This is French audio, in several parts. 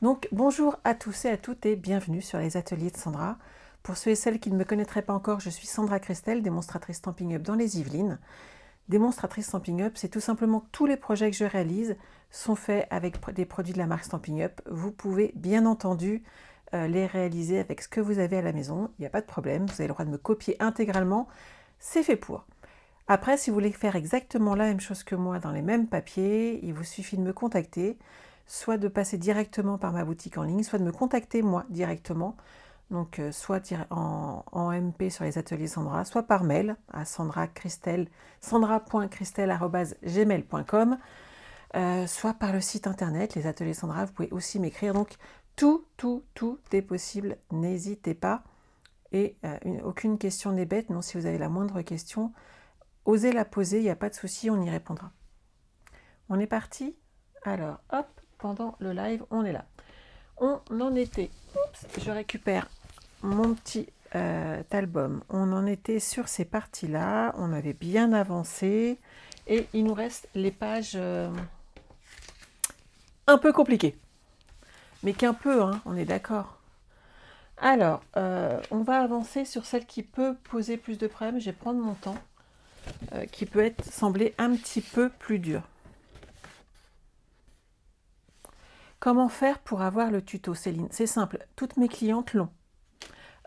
Donc bonjour à tous et à toutes et bienvenue sur les ateliers de Sandra. Pour ceux et celles qui ne me connaîtraient pas encore, je suis Sandra Christel, démonstratrice Stampin' Up dans les Yvelines. Démonstratrice Stampin' Up, c'est tout simplement que tous les projets que je réalise sont faits avec des produits de la marque Stampin' Up. Vous pouvez bien entendu les réaliser avec ce que vous avez à la maison, il n'y a pas de problème, vous avez le droit de me copier intégralement, c'est fait pour. Après, si vous voulez faire exactement la même chose que moi dans les mêmes papiers, il vous suffit de me contacter, soit de passer directement par ma boutique en ligne, soit de me contacter moi directement, donc soit en MP sur les ateliers Sandra, soit par mail à sandra.christel@gmail.com, soit par le site internet les ateliers Sandra. Vous pouvez aussi m'écrire, donc tout est possible, n'hésitez pas, et aucune question n'est bête. Non, si vous avez la moindre question, osez la poser, il n'y a pas de souci, on y répondra. On est parti. Alors, hop, pendant le live, on est là. On en était, je récupère mon petit album. On en était sur ces parties-là, on avait bien avancé, et il nous reste les pages un peu compliquées. Mais qu'un peu, hein, on est d'accord. Alors, on va avancer sur celle qui peut poser plus de problèmes. Je vais prendre mon temps, qui peut sembler un petit peu plus dur. Comment faire pour avoir le tuto, Céline? C'est simple, toutes mes clientes l'ont.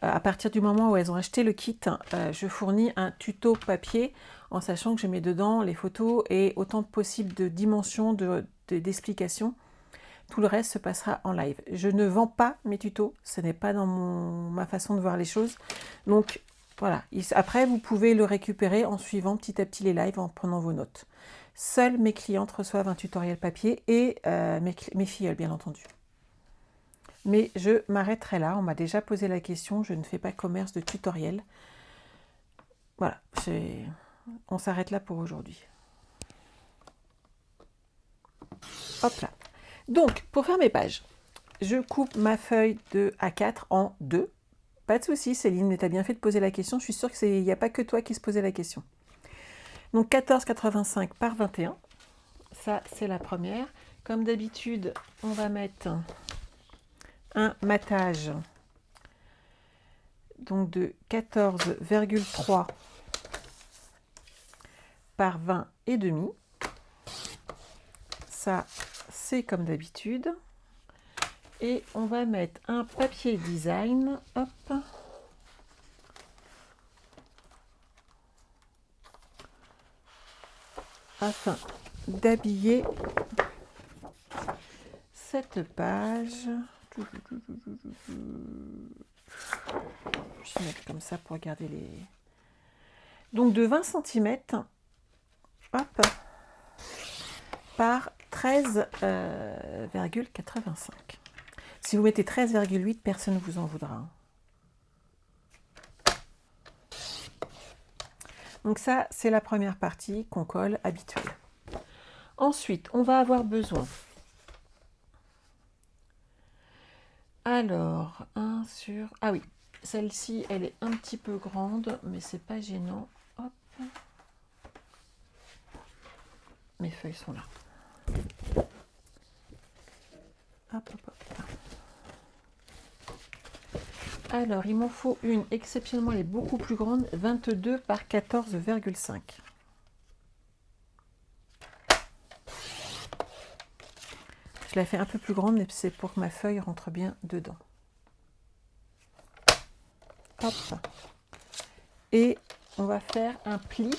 À partir du moment où elles ont acheté le kit, je fournis un tuto papier en sachant que je mets dedans les photos et autant que possible de dimensions, d'explications. Tout le reste se passera en live. Je ne vends pas mes tutos, ce n'est pas dans ma façon de voir les choses. Donc voilà, après vous pouvez le récupérer en suivant petit à petit les lives, en prenant vos notes. Seules mes clientes reçoivent un tutoriel papier et mes filleuls, bien entendu. Mais je m'arrêterai là, on m'a déjà posé la question, je ne fais pas commerce de tutoriel. Voilà, on s'arrête là pour aujourd'hui. Hop là. Donc, pour faire mes pages, je coupe ma feuille de A4 en deux. Pas de souci, Céline, mais tu as bien fait de poser la question. Je suis sûre qu'il n'y a pas que toi qui se posait la question. Donc 14,85 par 21. Ça, c'est la première. Comme d'habitude, on va mettre un matage donc de 14,3 par 20 et demi. Ça, c'est comme d'habitude. Et on va mettre un papier design, hop, afin d'habiller cette page. Je vais mettre comme ça pour regarder les... Donc de 20 cm, hop, par 13,85. Si vous mettez 13,8, personne ne vous en voudra. Donc ça, c'est la première partie qu'on colle habituelle. Ensuite, on va avoir besoin... Alors, Ah oui, celle-ci, elle est un petit peu grande, mais c'est pas gênant. Hop. Mes feuilles sont là. Hop, hop, hop. Alors, il m'en faut une, exceptionnellement, elle est beaucoup plus grande, 22 par 14,5. Je la fais un peu plus grande, mais c'est pour que ma feuille rentre bien dedans. Hop. Et on va faire un pli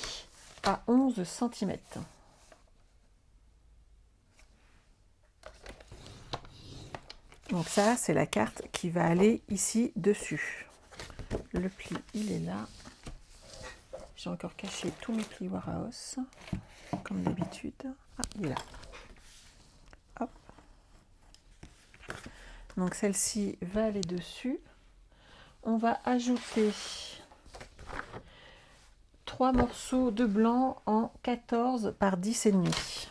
à 11 cm. Donc ça, c'est la carte qui va aller ici dessus. Le pli, il est là. J'ai encore caché tous mes plis Waraos, comme d'habitude. Ah, il est là. Hop. Donc celle-ci va aller dessus. On va ajouter 3 morceaux de blanc en 14 par 10,5.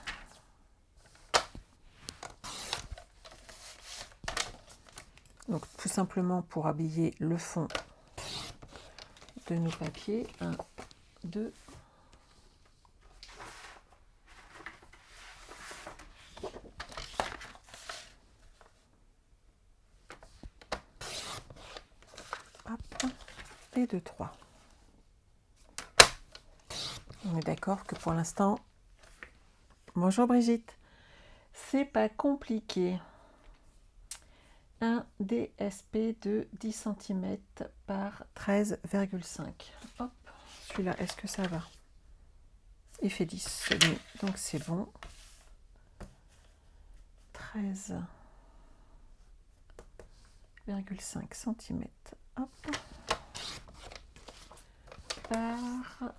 Donc tout simplement pour habiller le fond de nos papiers. 1, 2. et de 3. On est d'accord que pour l'instant, bonjour Brigitte, c'est pas compliqué. Un DSP de 10 cm par 13,5. Hop, celui-là, est-ce que ça va? Il fait 10, donc c'est bon. 13,5 cm. Hop. Par,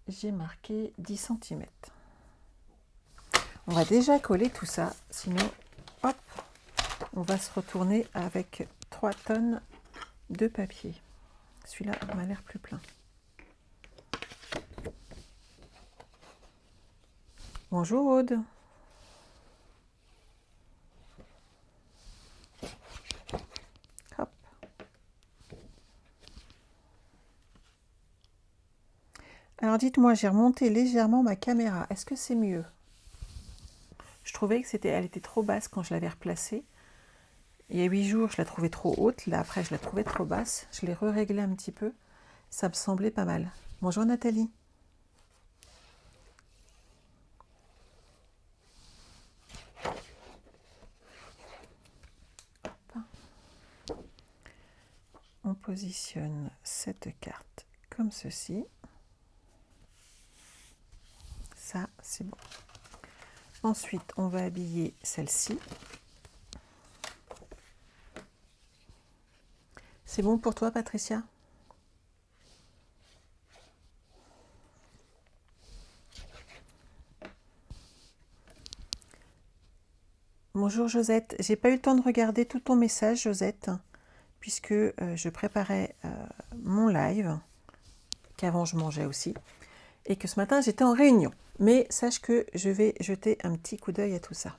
j'ai marqué 10 cm. On va déjà coller tout ça, sinon, hop, on va se retourner avec 3 tonnes de papier. Celui-là m'a l'air plus plein. Bonjour Aude. Hop. Alors dites-moi, j'ai remonté légèrement ma caméra. Est-ce que c'est mieux? Je trouvais que elle était trop basse quand je l'avais replacée. Il y a 8 jours, je la trouvais trop haute. Là, après, je la trouvais trop basse. Je l'ai réglée un petit peu. Ça me semblait pas mal. Bonjour Nathalie. Hop. On positionne cette carte comme ceci. Ça, c'est bon. Ensuite, on va habiller celle-ci. C'est bon pour toi, Patricia? Bonjour Josette, j'ai pas eu le temps de regarder tout ton message Josette, puisque je préparais mon live, qu'avant je mangeais aussi, et que ce matin j'étais en réunion. Mais sache que je vais jeter un petit coup d'œil à tout ça.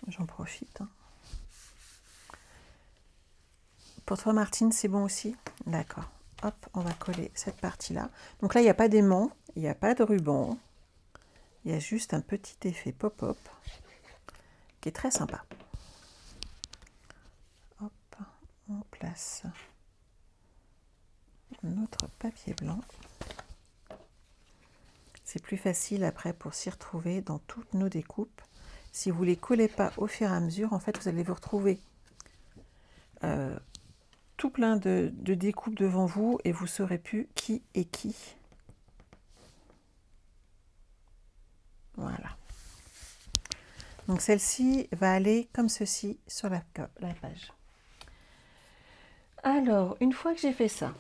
J'en profite. Pour toi Martine, c'est bon aussi? D'accord. Hop, on va coller cette partie-là. Donc là, il n'y a pas d'aimant, il n'y a pas de ruban. Il y a juste un petit effet pop-up qui est très sympa. Hop, on place notre papier blanc. C'est plus facile après pour s'y retrouver dans toutes nos découpes. Si vous ne les collez pas au fur et à mesure, en fait, vous allez vous retrouver tout plein de découpes devant vous et vous ne saurez plus qui est qui. Voilà. Donc celle-ci va aller comme ceci sur la page. Alors, une fois que j'ai fait ça,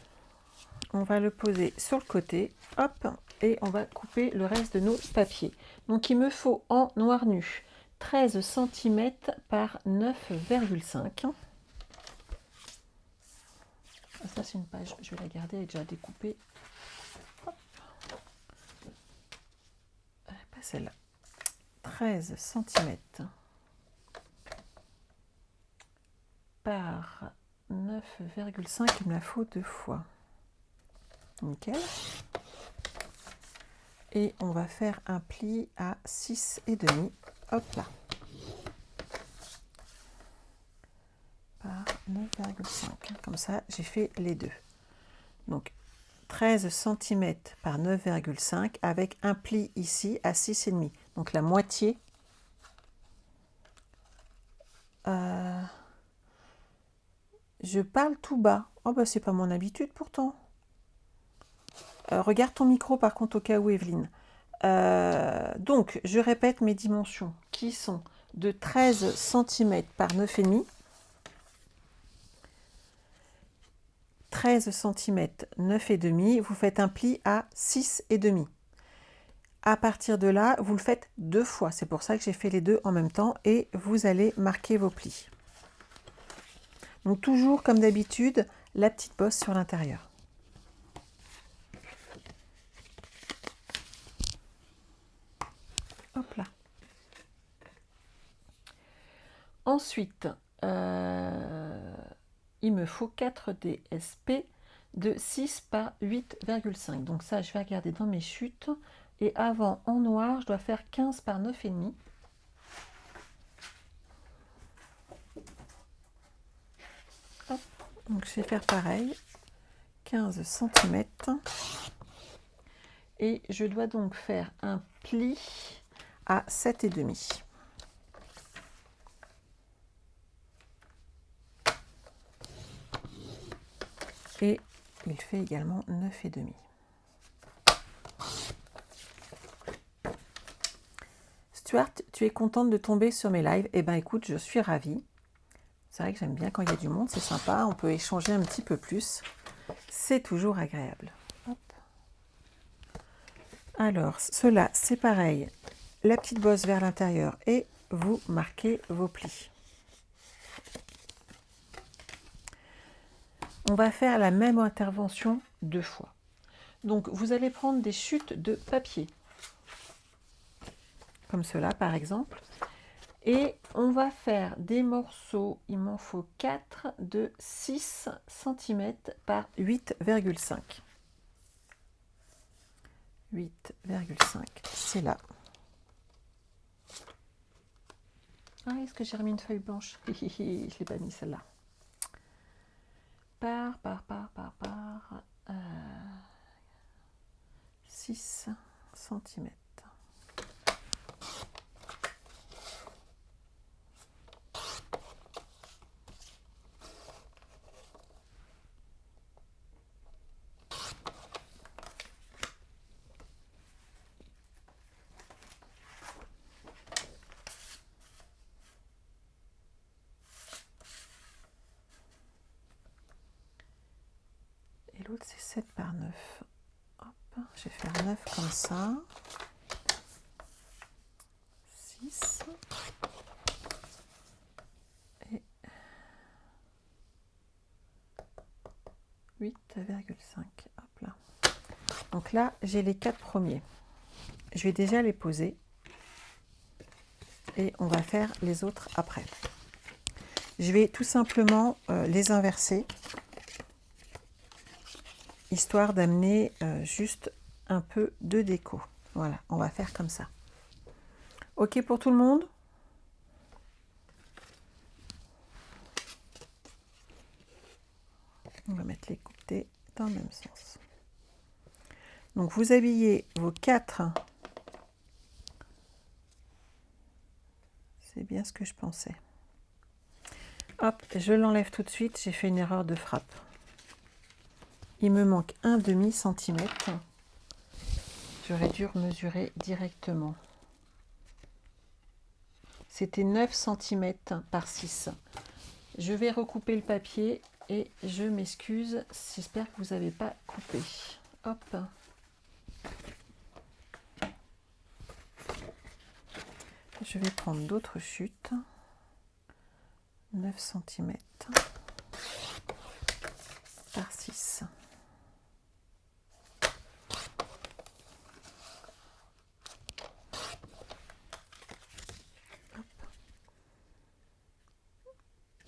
on va le poser sur le côté, hop, et on va couper le reste de nos papiers. Donc il me faut en noir nu 13 cm par 9,5. Ça c'est une page, je vais la garder, elle est déjà découpée. Hop. Pas celle-là. 13 cm par 9,5, il me la faut 2 fois. Nickel. Et on va faire un pli à 6,5. Hop là. Par 9,5. Comme ça, j'ai fait les deux. Donc 13 cm par 9,5 avec un pli ici à 6,5. Donc la moitié. Je parle tout bas. Oh bah c'est pas mon habitude pourtant. Regarde ton micro par contre au cas où Evelyne. Donc je répète mes dimensions qui sont de 13 cm par 9,5. 13 cm, 9,5, vous faites un pli à 6,5. À partir de là, vous le faites 2 fois. C'est pour ça que j'ai fait les deux en même temps et vous allez marquer vos plis. Donc toujours comme d'habitude, la petite bosse sur l'intérieur. Hop là. Ensuite, il me faut 4 DSP de 6 par 8,5. Donc ça, je vais regarder dans mes chutes. Et avant, en noir, je dois faire 15 par 9,5. Hop. Donc je vais faire pareil, 15 cm. Et je dois donc faire un pli à 7,5. Et il fait également 9,5. Stuart, tu es contente de tomber sur mes lives? Eh bien écoute, je suis ravie. C'est vrai que j'aime bien quand il y a du monde, c'est sympa, on peut échanger un petit peu plus. C'est toujours agréable. Hop. Alors, cela, c'est pareil. La petite bosse vers l'intérieur et vous marquez vos plis. On va faire la même intervention 2 fois. Donc, vous allez prendre des chutes de papier. Comme cela, par exemple. Et on va faire des morceaux, il m'en faut 4 de 6 cm par 8,5. 8,5, c'est là. Ah, est-ce que j'ai remis une feuille blanche? Je ne l'ai pas mis celle-là. Par 6 cm. Et l'autre, c'est 7 par 9. Hop, je vais faire 9 comme ça. 6. Et 8,5. Hop là. Donc là, j'ai les 4 premiers. Je vais déjà les poser. Et on va faire les autres après. Je vais tout simplement les inverser. Histoire d'amener juste un peu de déco. Voilà, on va faire comme ça. OK pour tout le monde? On va mettre les côtés dans le même sens. Donc vous habillez vos 4. C'est bien ce que je pensais. Hop, je l'enlève tout de suite, j'ai fait une erreur de frappe. Il me manque un demi-centimètre. J'aurais dû mesurer directement. C'était 9 cm par 6. Je vais recouper le papier et je m'excuse. J'espère que vous n'avez pas coupé. Hop. Je vais prendre d'autres chutes. 9 cm par 6.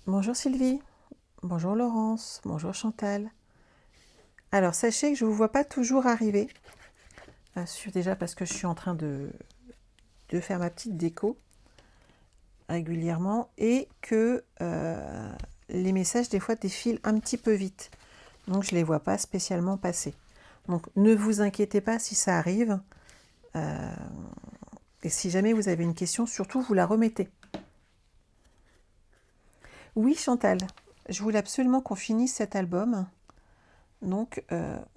Bonjour Sylvie, bonjour Laurence, bonjour Chantal. Alors sachez que je ne vous vois pas toujours arriver. Déjà parce que je suis en train de faire ma petite déco régulièrement et que les messages des fois défilent un petit peu vite. Donc je ne les vois pas spécialement passer. Donc ne vous inquiétez pas si ça arrive. Et si jamais vous avez une question, surtout vous la remettez. Oui Chantal, je voulais absolument qu'on finisse cet album. Donc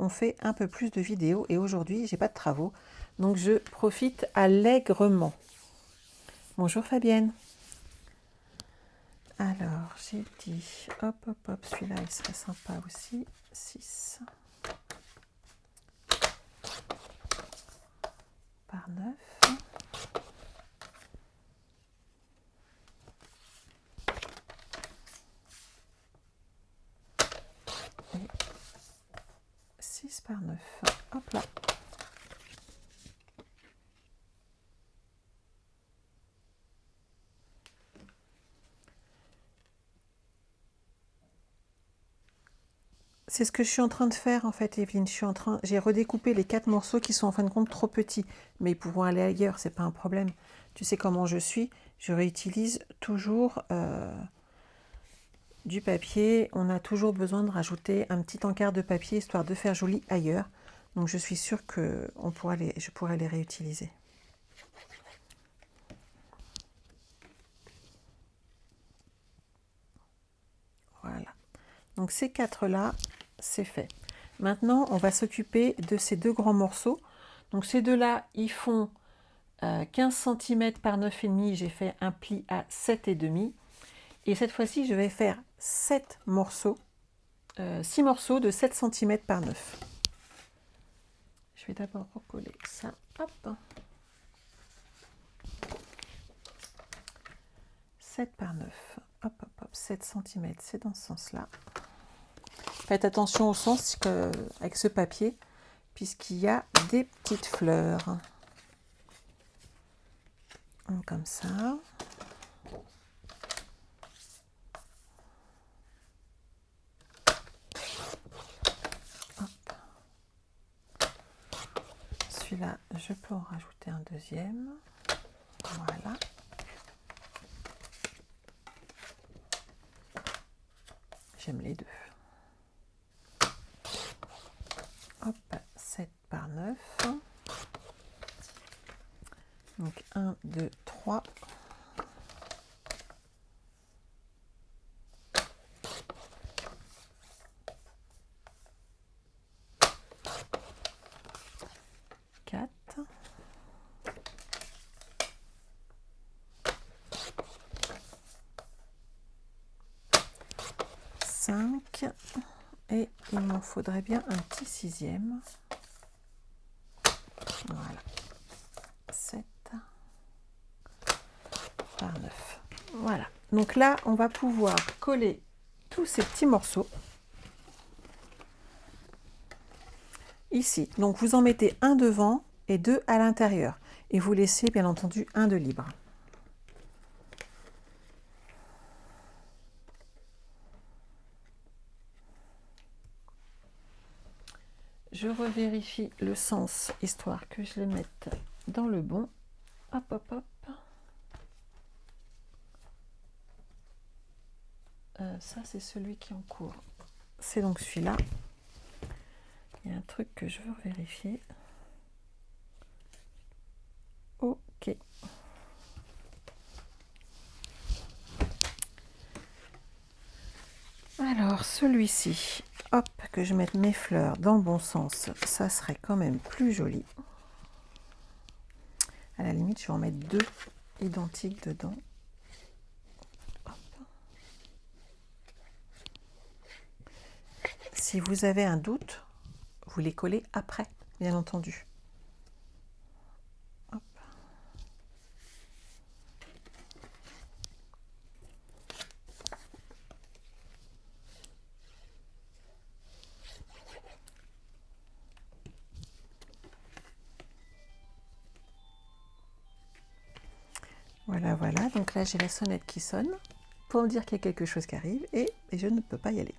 on fait un peu plus de vidéos et aujourd'hui j'ai pas de travaux. Donc je profite allègrement. Bonjour Fabienne. Alors j'ai dit, hop hop hop, celui-là il serait sympa aussi. 6 par 9. Et 6 par 9. Hop là. C'est ce que je suis en train de faire en fait, Evelyne. J'ai redécoupé les 4 morceaux qui sont en fin de compte trop petits, mais ils pourront aller ailleurs, c'est pas un problème. Tu sais comment je suis, je réutilise toujours du papier. On a toujours besoin de rajouter un petit encart de papier histoire de faire joli ailleurs. Donc je suis sûre que je pourrais les réutiliser. Voilà. Donc ces 4-là, c'est fait. Maintenant, on va s'occuper de ces 2 grands morceaux. Donc ces 2-là, ils font 15 cm par 9,5. J'ai fait un pli à 7,5. Et cette fois-ci, je vais faire 7 morceaux, 6 morceaux de 7 cm par 9. Je vais d'abord recoller ça. Hop. 7 par 9. Hop, hop, hop. 7 cm, c'est dans ce sens-là. Faites attention au sens avec ce papier, puisqu'il y a des petites fleurs. Comme ça. Celui-là, je peux en rajouter un deuxième. Voilà. J'aime les deux. Hop, 7 par 9. Donc 1, 2, 3. Et il m'en faudrait bien un petit 6e. Voilà. 7 par 9. Voilà. Donc là, on va pouvoir coller tous ces petits morceaux. Ici. Donc vous en mettez un devant et 2 à l'intérieur. Et vous laissez bien entendu un de libre. Je revérifie le sens, histoire que je le mette dans le bon. Hop, hop, hop. Ça, c'est celui qui est en cours. C'est donc celui-là. Il y a un truc que je veux vérifier. Ok. Alors, celui-ci, hop, que je mette mes fleurs dans le bon sens, ça serait quand même plus joli. À la limite, je vais en mettre 2 identiques dedans. Hop. Si vous avez un doute, vous les collez après, bien entendu. Hop. Voilà, voilà. Donc là, j'ai la sonnette qui sonne pour me dire qu'il y a quelque chose qui arrive et je ne peux pas y aller.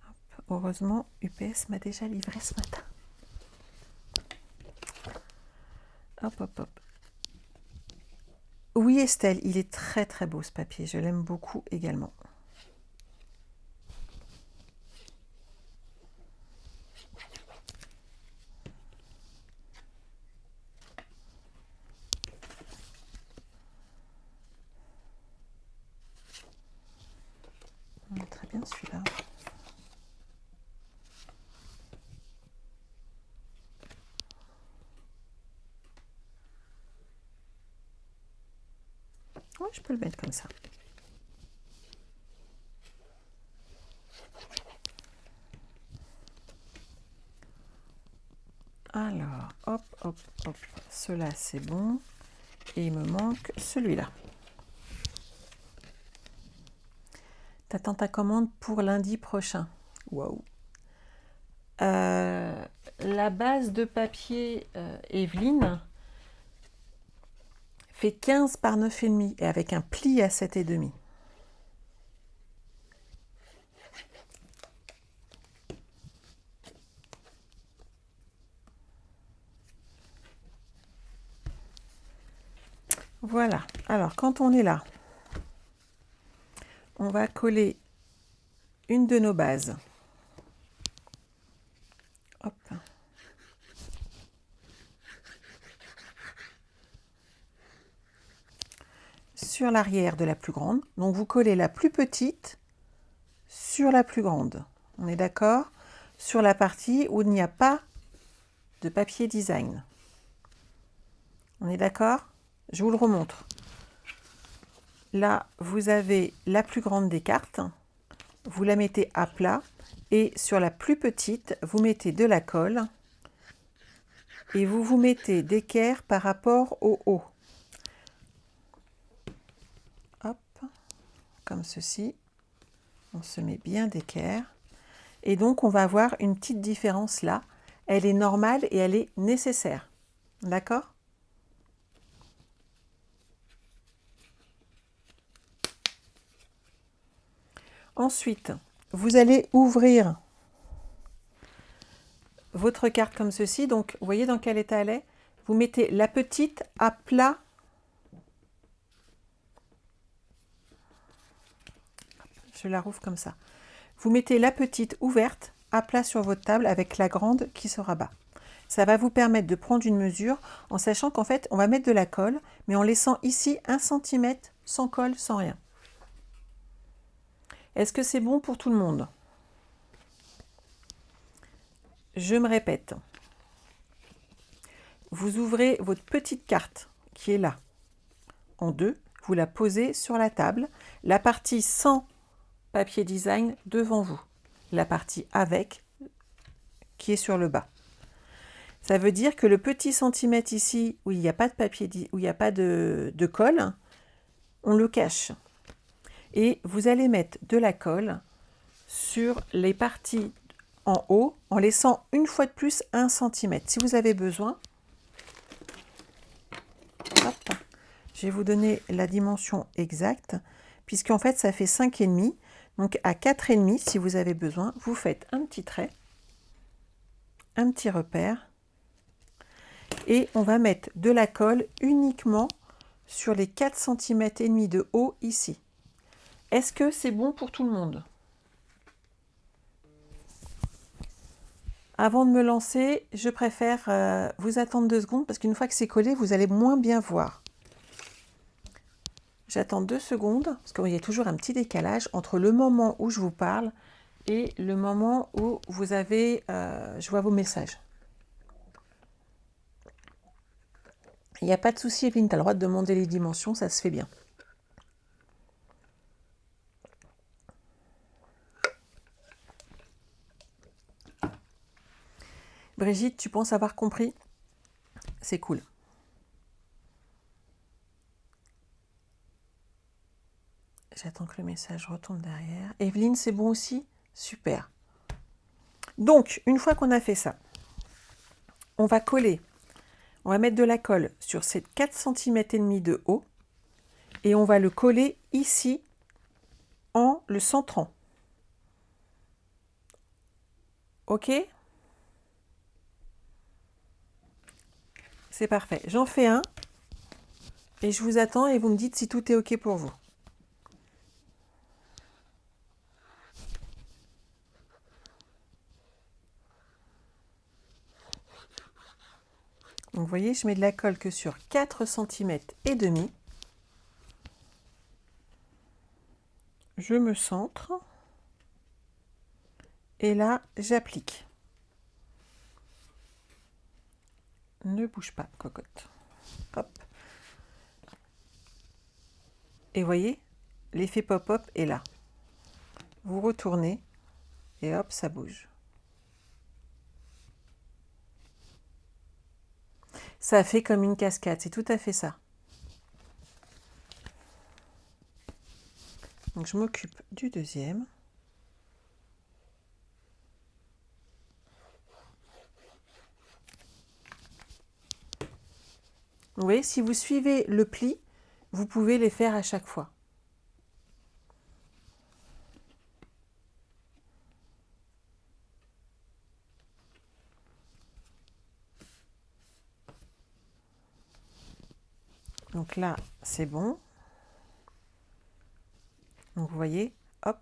Hop. Heureusement, UPS m'a déjà livré ce matin. Hop, hop, hop. Oui, Estelle, il est très très beau ce papier. Je l'aime beaucoup également. Très bien celui-là. Ouais, je peux le mettre comme ça. Alors, hop, hop, hop. Cela, c'est bon. Et il me manque celui-là. T'attends ta commande pour lundi prochain. Waouh. La base de papier Evelyne fait 15 par 9,5 et avec un pli à 7,5. Voilà. Alors, quand on est là, on va coller une de nos bases. Hop. Sur l'arrière de la plus grande. Donc, vous collez la plus petite sur la plus grande. On est d'accord? Sur la partie où il n'y a pas de papier design. On est d'accord? Je vous le remontre. Là, vous avez la plus grande des cartes. Vous la mettez à plat. Et sur la plus petite, vous mettez de la colle. Et vous vous mettez d'équerre par rapport au haut. Hop, comme ceci. On se met bien d'équerre. Et donc, on va avoir une petite différence là. Elle est normale et elle est nécessaire. D'accord? Ensuite, vous allez ouvrir votre carte comme ceci. Donc, vous voyez dans quel état elle est? Vous mettez la petite à plat. Je la rouvre comme ça. Vous mettez la petite ouverte à plat sur votre table avec la grande qui sera bas. Ça va vous permettre de prendre une mesure en sachant qu'en fait, on va mettre de la colle, mais en laissant ici 1 cm sans colle, sans rien. Est-ce que c'est bon pour tout le monde? Je me répète. Vous ouvrez votre petite carte qui est là, en deux. Vous la posez sur la table. La partie sans papier design devant vous. La partie avec qui est sur le bas. Ça veut dire que le petit centimètre ici, où il n'y a pas de papier, où il n'y a pas de colle, on le cache. Et vous allez mettre de la colle sur les parties en haut, en laissant une fois de plus 1 cm. Si vous avez besoin, hop, je vais vous donner la dimension exacte, puisqu'en fait ça fait 5,5. Donc à 4,5, si vous avez besoin, vous faites un petit trait, un petit repère, et on va mettre de la colle uniquement sur les 4,5 cm de haut ici. Est-ce que c'est bon pour tout le monde? Avant de me lancer, je préfère vous attendre 2 secondes parce qu'une fois que c'est collé, vous allez moins bien voir. J'attends 2 secondes parce qu'il y a toujours un petit décalage entre le moment où je vous parle et le moment où vous avez, je vois vos messages. Il n'y a pas de souci, Evelyne, tu as le droit de demander les dimensions, ça se fait bien. Brigitte, tu penses avoir compris? C'est cool. J'attends que le message retourne derrière. Evelyne, c'est bon aussi? Super. Donc, une fois qu'on a fait ça, on va coller, on va mettre de la colle sur ces 4,5 cm de haut et on va le coller ici en le centrant. Ok? C'est parfait. J'en fais un et je vous attends et vous me dites si tout est ok pour vous. Donc vous voyez, je mets de la colle que sur 4,5 cm. Je me centre. Et là, j'applique. Ne bouge pas, cocotte. Hop. Et voyez, l'effet pop-up est là. Vous retournez et hop, ça bouge. Ça fait comme une cascade, c'est tout à fait ça. Donc je m'occupe du deuxième. Vous voyez, si vous suivez le pli, vous pouvez les faire à chaque fois. Donc là, c'est bon. Donc vous voyez, hop,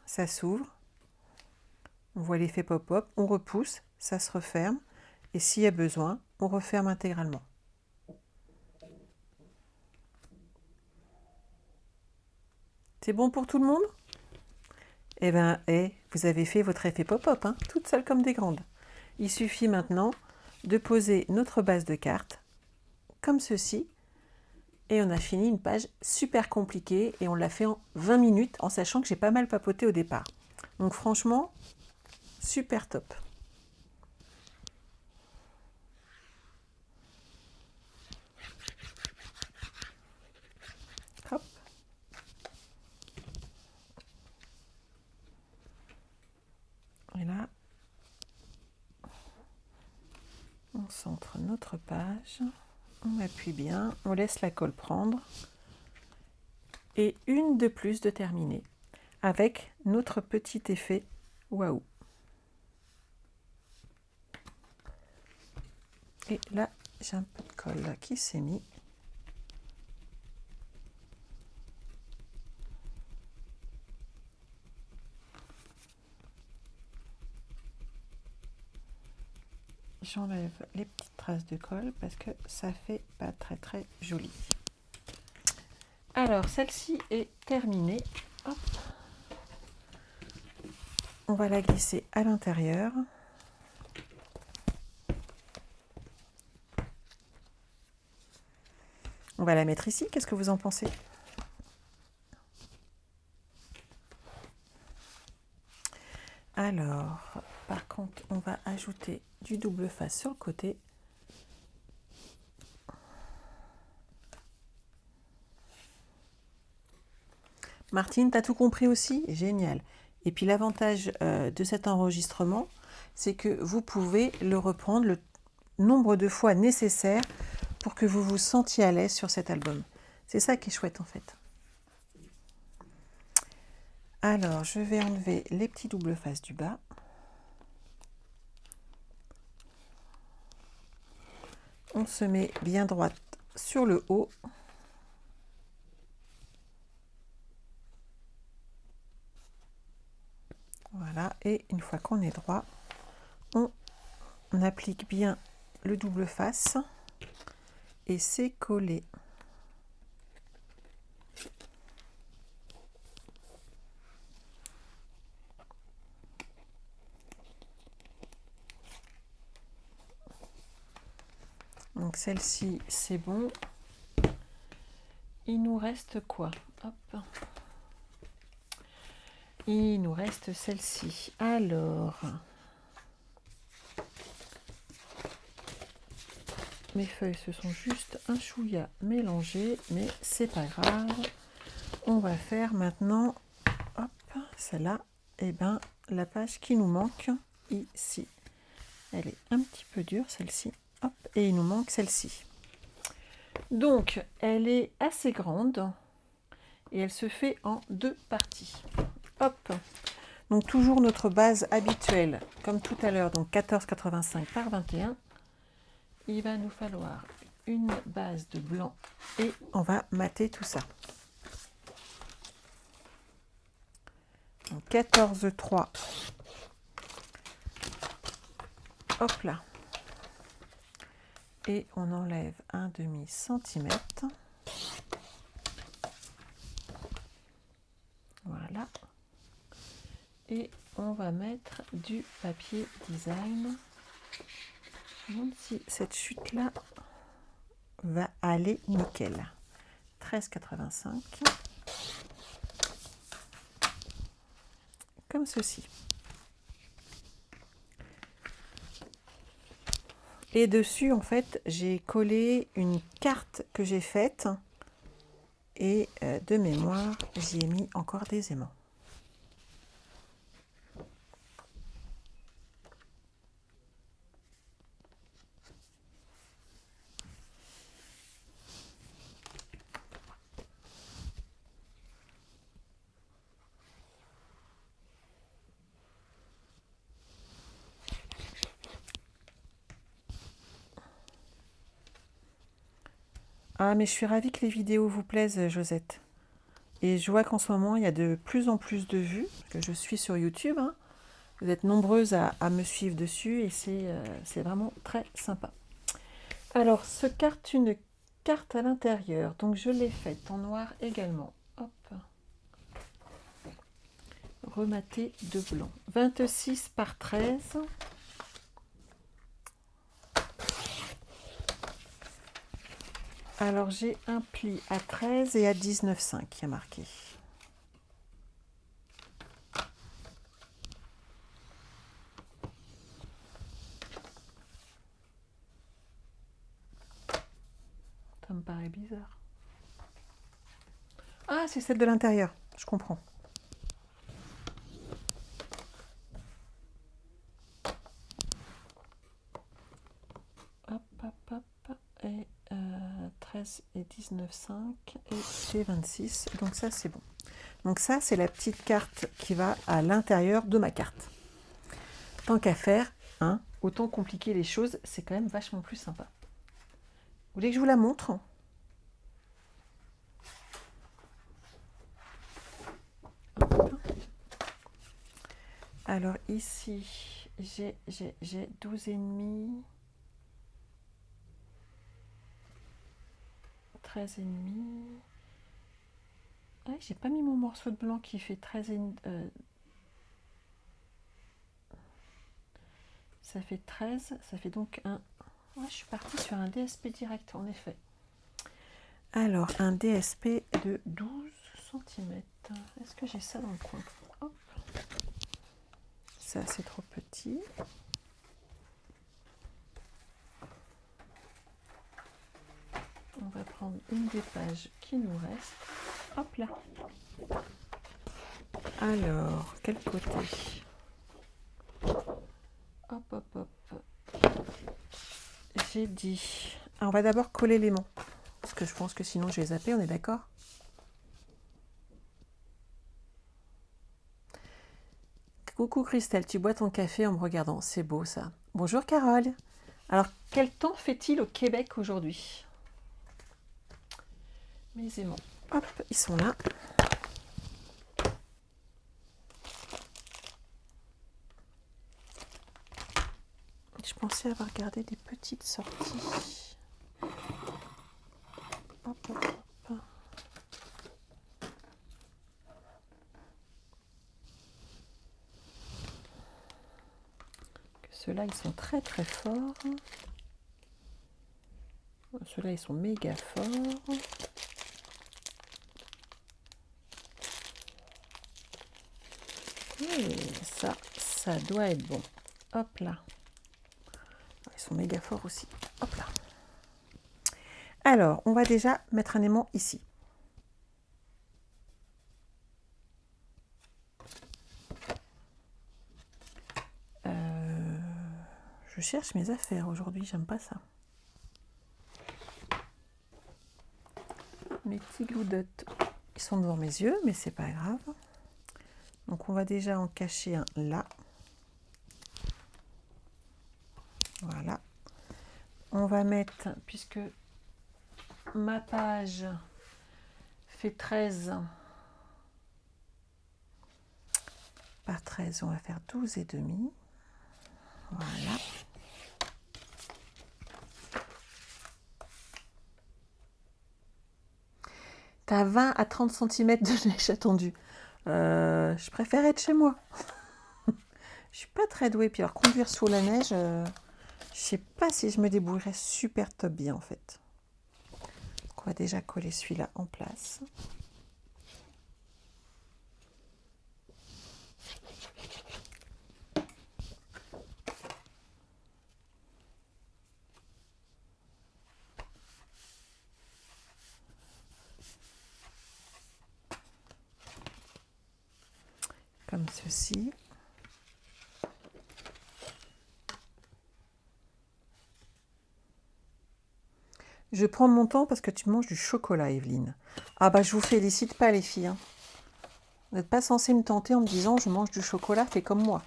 ça s'ouvre. On voit l'effet pop-up, on repousse, ça se referme. Et s'il y a besoin, on referme intégralement. C'est bon pour tout le monde? Eh bien, vous avez fait votre effet pop-up, hein, toute seule comme des grandes. Il suffit maintenant de poser notre base de cartes, comme ceci, et on a fini une page super compliquée, et on l'a fait en 20 minutes, en sachant que j'ai pas mal papoté au départ. Donc franchement, super top. Hop. Et là, on centre notre page, on appuie bien, on laisse la colle prendre, et une de plus de terminer, avec notre petit effet waouh. Et là, j'ai un peu de colle qui s'est mis. J'enlève les petites traces de colle parce que ça fait pas très joli. Alors, celle-ci est terminée. Hop. On va la glisser à l'intérieur. On va la mettre ici. Qu'est-ce que vous en pensez? Alors, par contre, on va ajouter du double face sur le côté. Martine, t'as tout compris aussi? Génial. Et puis l'avantage de cet enregistrement, c'est que vous pouvez le reprendre le nombre de fois nécessaire pour que vous vous sentiez à l'aise sur cet album. C'est ça qui est chouette en fait. Alors, je vais enlever les petits doubles faces du bas. On se met bien droite sur le haut. Voilà, et une fois qu'on est droit, on applique bien le double face et c'est collé. Donc celle-ci, c'est bon. Il nous reste quoi? Hop. Il nous reste celle-ci. Alors, mes feuilles se sont juste un chouïa mélangées, mais c'est pas grave. On va faire maintenant, hop, celle-là, et ben la page qui nous manque ici. Elle est un petit peu dure celle-ci, hop, et il nous manque celle-ci. Donc, elle est assez grande et elle se fait en deux parties. Hop. Donc toujours notre base habituelle, comme tout à l'heure, donc 14,85 par 21. Il va nous falloir une base de blanc et on va mater tout ça. Donc 14,3. Hop là. Et on enlève un demi-centimètre. Voilà. Et on va mettre du papier design. Je me demande si cette chute là va aller nickel. 13,85 comme ceci. Et dessus en fait j'ai collé une carte que j'ai faite et de mémoire j'y ai mis encore des aimants. Ah, mais je suis ravie que les vidéos vous plaisent, Josette. Et je vois qu'en ce moment, il y a de plus en plus de vues, parce que je suis sur YouTube, hein. Vous êtes nombreuses à me suivre dessus et c'est vraiment très sympa. Alors, ce carte, une carte à l'intérieur. Donc, je l'ai faite en noir également. Hop. Rematé de blanc. 26 par 13. Alors, j'ai un pli à 13 et à 19,5 qui a marqué. Ça me paraît bizarre. Ah, c'est celle de l'intérieur. Je comprends. Hop, hop, hop. Et 13 et 19,5 et c'est 26. Donc ça, c'est bon. Donc ça, c'est la petite carte qui va à l'intérieur de ma carte. Tant qu'à faire, hein, autant compliquer les choses, c'est quand même vachement plus sympa. Vous voulez que je vous la montre? Alors ici, j'ai 12,5, 13,5. Ah, j'ai pas mis mon morceau de blanc qui fait 13,5. Ça fait 13, ça fait donc un... Ouais, je suis partie sur un DSP direct, en effet. Alors, un DSP de 12 cm. Est-ce que j'ai ça dans le coin? Hop. Ça, c'est trop petit. On va prendre une des pages qui nous reste. Hop là. Alors, quel côté? Hop, hop, hop. J'ai dit... Ah, on va d'abord coller l'aimant. Parce que je pense que sinon je vais zapper, on est d'accord? Coucou Christelle, tu bois ton café en me regardant. C'est beau ça. Bonjour Carole. Alors, quel temps fait-il au Québec aujourd'hui? Mes aimants. Hop, ils sont là. Je pensais avoir gardé des petites sorties. Hop, hop, hop. Ceux-là, ils sont très très forts. Ceux-là, ils sont méga forts. Et ça doit être bon. Hop là. Ils sont méga forts aussi. Hop là. Alors, on va déjà mettre un aimant ici. Je cherche mes affaires aujourd'hui, j'aime pas ça. Mes petits gloudottes, ils sont devant mes yeux, mais c'est pas grave. Donc on va déjà en cacher un là. Voilà. On va mettre, puisque ma page fait 13 par 13, on va faire 12,5. Voilà. T'as 20 à 30 cm de neige attendue. Je préfère être chez moi. Je suis pas très douée. Puis alors conduire sous la neige, je sais pas si je me débrouillerais super top bien en fait. Donc on va déjà coller celui-là en place. Comme ceci. Je prends mon temps parce que tu manges du chocolat, Evelyne. Ah bah je vous félicite pas les filles. Hein. Vous n'êtes pas censé me tenter en me disant je mange du chocolat, fais comme moi.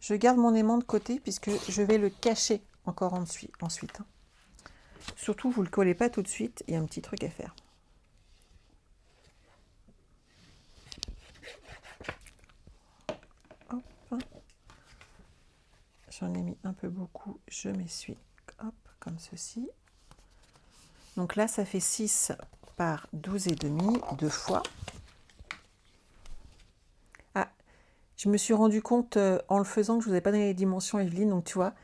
Je garde mon aimant de côté puisque je vais le cacher encore ensuite. Hein. Surtout, vous ne le collez pas tout de suite, il y a un petit truc à faire. Hop. J'en ai mis un peu beaucoup, je m'essuie, hop, comme ceci. Donc là, ça fait 6 par 12,5, 2 fois. Ah, je me suis rendu compte en le faisant que je ne vous avais pas donné les dimensions, Evelyne, donc tu vois,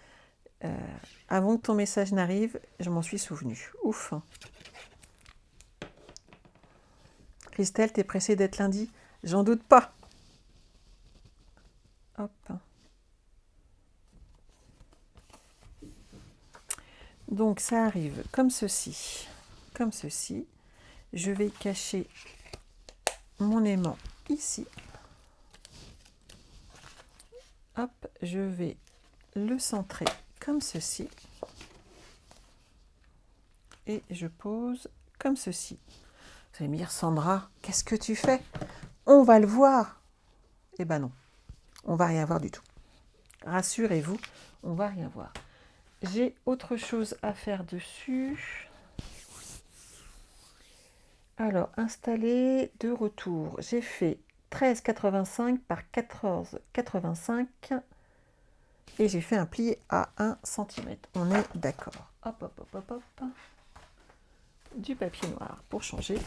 avant que ton message n'arrive, je m'en suis souvenu. Ouf. Christelle, t'es pressée d'être lundi? J'en doute pas. Hop. Donc ça arrive comme ceci. Comme ceci. Je vais cacher mon aimant ici. Hop, je vais le centrer comme ceci. Et je pose comme ceci. Vous allez me dire, Sandra, qu'est-ce que tu fais? On va le voir. Eh ben non, on va rien voir du tout. Rassurez-vous, on va rien voir. J'ai autre chose à faire dessus. Alors, installer de retour. J'ai fait 13,85 par 14,85 et j'ai fait un pli à 1 cm. On est d'accord. Hop, hop, hop, hop, hop. Du papier noir pour changer.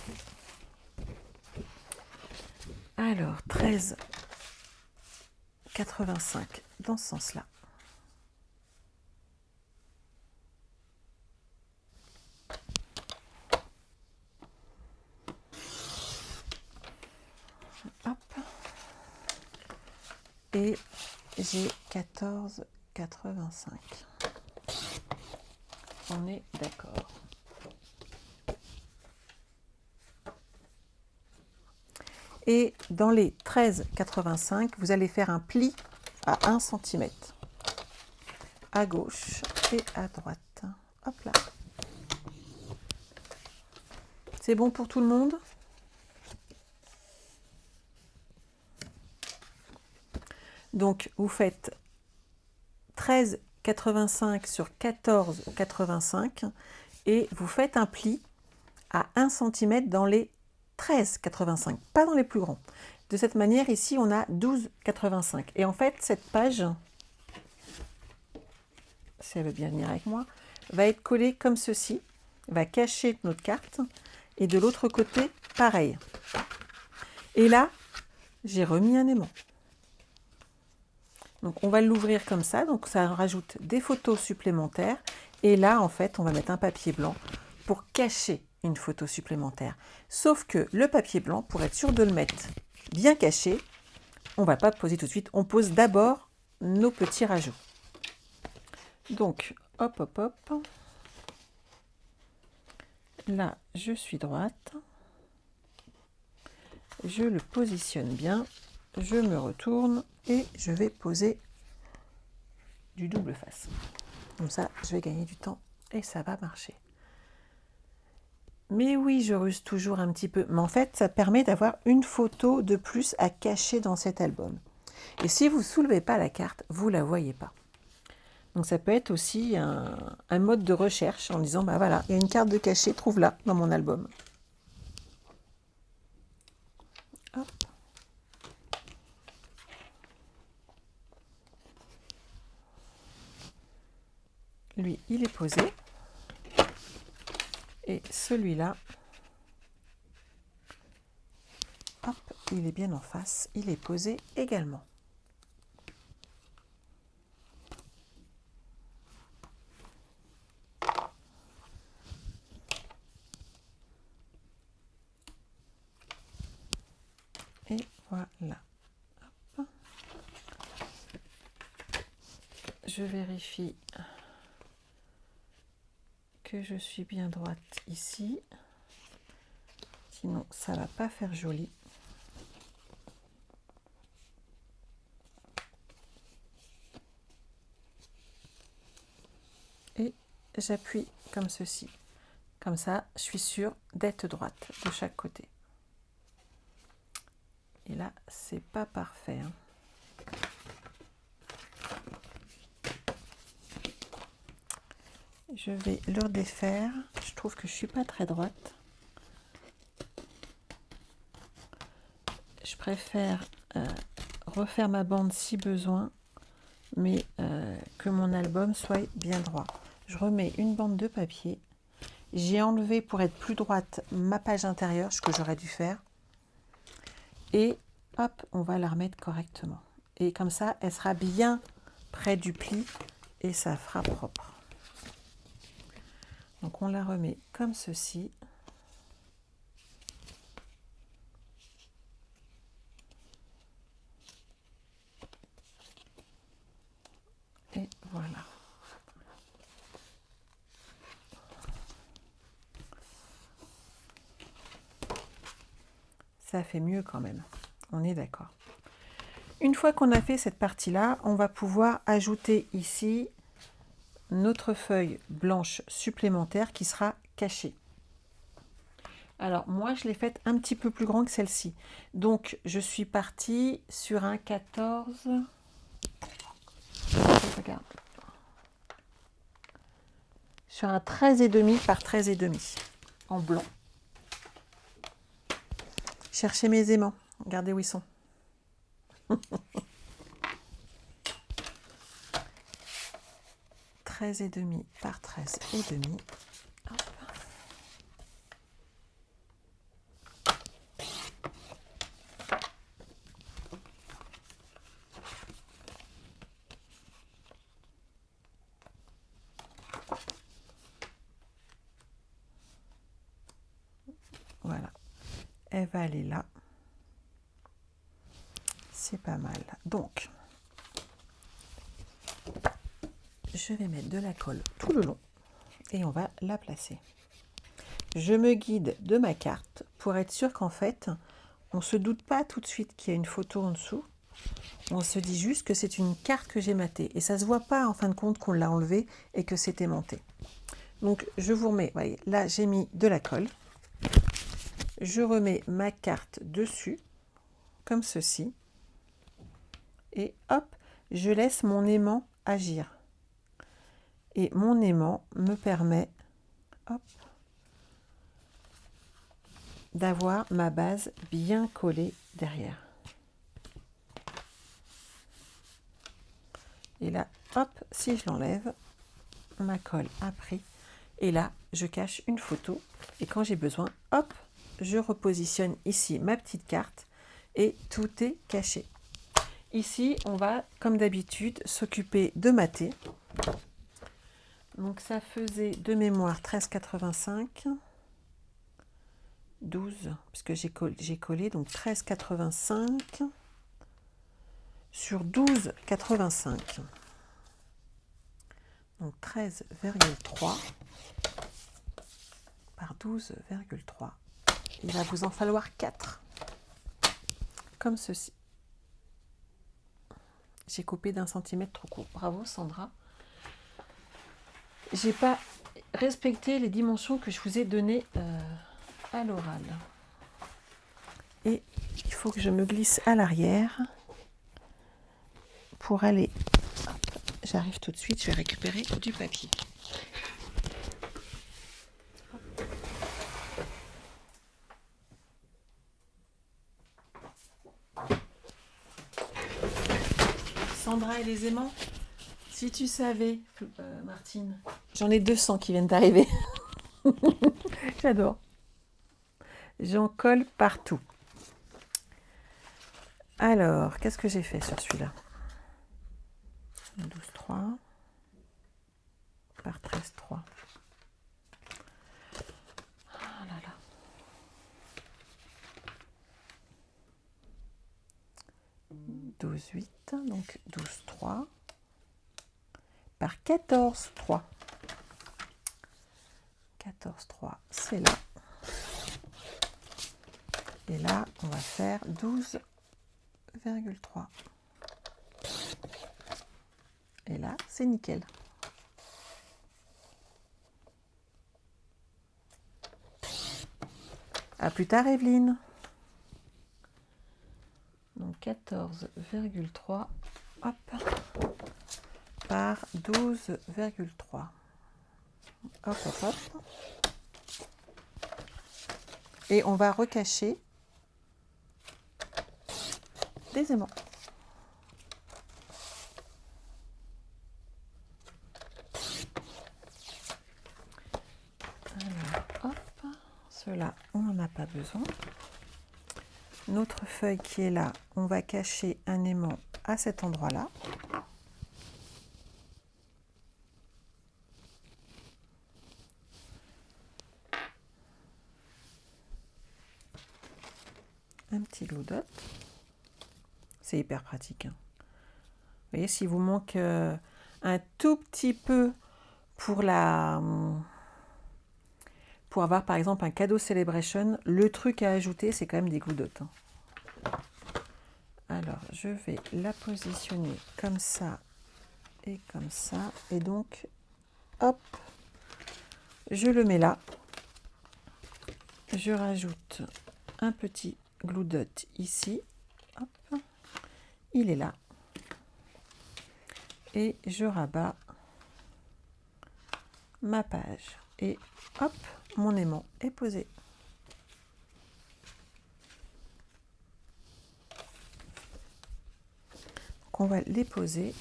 Alors, 13,85 dans ce sens-là. Hop. Et j'ai 14,85. On est d'accord. Et dans les 13,85, vous allez faire un pli à 1 cm. À gauche et à droite. Hop là. C'est bon pour tout le monde? Donc, vous faites 13,85 sur 14,85 et vous faites un pli à 1 cm dans les 13,85, pas dans les plus grands. De cette manière, ici, on a 12,85. Et en fait, cette page, si elle veut bien venir avec moi, va être collée comme ceci, va cacher notre carte. Et de l'autre côté, pareil. Et là, j'ai remis un aimant. Donc, on va l'ouvrir comme ça. Donc, ça rajoute des photos supplémentaires. Et là, en fait, on va mettre un papier blanc pour cacher une photo supplémentaire. Sauf que le papier blanc, pour être sûr de le mettre bien caché, on ne va pas poser tout de suite. On pose d'abord nos petits rajouts. Donc, hop, hop, hop. Là, je suis droite. Je le positionne bien. Je me retourne et je vais poser du double face. Comme ça, je vais gagner du temps et ça va marcher. Mais oui, je ruse toujours un petit peu. Mais en fait, ça permet d'avoir une photo de plus à cacher dans cet album. Et si vous ne soulevez pas la carte, vous ne la voyez pas. Donc ça peut être aussi un mode de recherche en disant, bah voilà, il y a une carte de cachet, trouve-la dans mon album. Hop. Lui, il est posé. Et celui-là, hop, il est bien en face, il est posé également. Et voilà. Hop. Je vérifie que je suis bien droite ici. Sinon, ça ne va pas faire joli. Et j'appuie comme ceci. Comme ça, je suis sûre d'être droite de chaque côté. Et là, c'est pas parfait. Hein. je vais le redéfaire. Je trouve que je suis pas très droite. Je préfère refaire ma bande si besoin, mais que mon album soit bien droit. Je remets une bande de papier. J'ai enlevé pour être plus droite ma page intérieure, ce que j'aurais dû faire. Et hop, on va la remettre correctement. Et comme ça, elle sera bien près du pli et ça fera propre. Donc on la remet comme ceci. Et voilà. Ça fait mieux quand même. On est d'accord. Une fois qu'on a fait cette partie-là, on va pouvoir ajouter ici notre feuille blanche supplémentaire qui sera cachée. Alors moi je l'ai faite un petit peu plus grand que celle-ci. Donc je suis partie sur un 14. Regarde. Sur un 13,5 par 13,5 en blanc. Cherchez mes aimants. Regardez où ils sont. 13,5 par 13,5. Voilà. Elle va aller là. C'est pas mal. Donc, je vais mettre de la colle tout le long et on va la placer. Je me guide de ma carte pour être sûr qu'en fait, on ne se doute pas tout de suite qu'il y a une photo en dessous. On se dit juste que c'est une carte que j'ai matée. Et ça ne se voit pas en fin de compte qu'on l'a enlevée et que c'était aimanté. Donc je vous remets, voyez, là j'ai mis de la colle. Je remets ma carte dessus, comme ceci. Et hop, je laisse mon aimant agir. Et mon aimant me permet, hop, d'avoir ma base bien collée derrière. Et là, hop, si je l'enlève, ma colle a pris. Et là, je cache une photo. Et quand j'ai besoin, hop, je repositionne ici ma petite carte et tout est caché. Ici, on va, comme d'habitude, s'occuper de mater. Donc ça faisait de mémoire 13,85. 12, puisque j'ai collé, donc 13,85 sur 12,85. Donc 13,3 par 12,3. Il va vous en falloir 4. Comme ceci. J'ai coupé d'1 centimètre trop court. Bravo Sandra. J'ai pas respecté les dimensions que je vous ai données à l'oral. Et il faut que je me glisse à l'arrière pour aller. J'arrive tout de suite, je vais récupérer du papier. Sandra et les aimants, si tu savais, Martine, j'en ai 200 qui viennent d'arriver. J'adore. J'en colle partout. Alors, qu'est-ce que j'ai fait sur celui-là? 12,3 par 13,3. Ah là là. 12,8, donc 12,3 par 14,3. 14,3, c'est là. Et là, on va faire 12,3. Et là, c'est nickel. À plus tard, Evelyne. Donc 14,3 hop, par 12,3. Hop, hop, hop. Et on va recacher des aimants. Alors, hop, ceux-là, on n'en a pas besoin. Notre feuille qui est là, on va cacher un aimant à cet endroit-là. Un petit glue dot. C'est hyper pratique, hein. Vous voyez, s'il vous manque un tout petit peu pour avoir par exemple un cadeau celebration, le truc à ajouter, c'est quand même des glue dots, hein. Alors, je vais la positionner comme ça et comme ça. Et donc, hop, je le mets là. Je rajoute un petit glue dot ici. Hop, il est là. Et je rabats ma page. Et hop, mon aimant est posé. Donc on va les poser.